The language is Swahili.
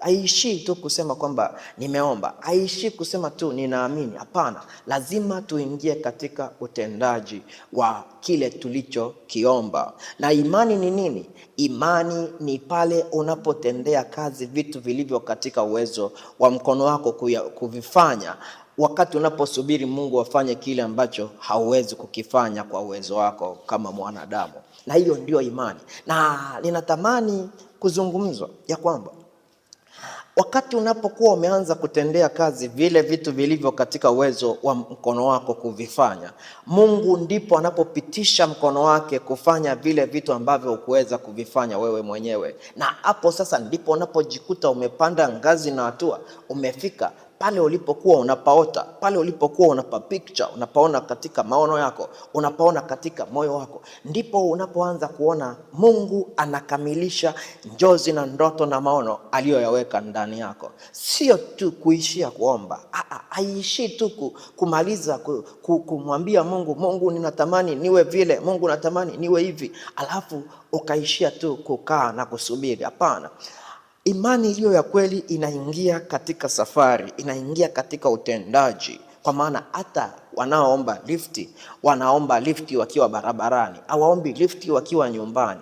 Haiishii tu kusema kwamba nimeomba, haiishii kusema tu ninaamini. Hapana, lazima tuingie katika utendaji wa kile tulichokiomba. Na imani ni nini? Imani ni pale unapotendea kazi vitu vilivyo katika uwezo wa mkono wako kuvifanya, wakati unaposubiri Mungu afanye kile ambacho hauwezi kukifanya kwa uwezo wako kama mwanadamu. Na hiyo ndio imani. Na ninatamani kuzungumzwa ya kwamba wakati unapokuwa umeanza kutendea kazi vile vitu vilivyo katika uwezo wa mkono wako kuvifanya, Mungu ndipo anapopitisha mkono wake kufanya vile vitu ambavyo hukuweza kuvifanya wewe mwenyewe. Na hapo sasa ndipo unapojikuta umepanda ngazi na hatua, umefika pale ulipokuwa unapaota, pale ulipokuwa unapapicture, unapaona katika maono yako, unapaona katika moyo wako, ndipo unapoanza kuona Mungu anakamilisha njozi na ndoto na maono aliyoyaweka ndani yako. Sio tu kuishia kuomba, haiishii tu kumaliza kumwambia Mungu, Mungu ninatamani niwe vile, Mungu natamani niwe hivi, alafu ukaishia tu kukaa na kusubiri. Hapana. Imani iliyo ya kweli inaingia katika safari, inaingia katika utendaji. Kwa maana hata wanaoomba lifti, wanaomba lifti wakiwa barabarani, hawaombi lifti wakiwa nyumbani.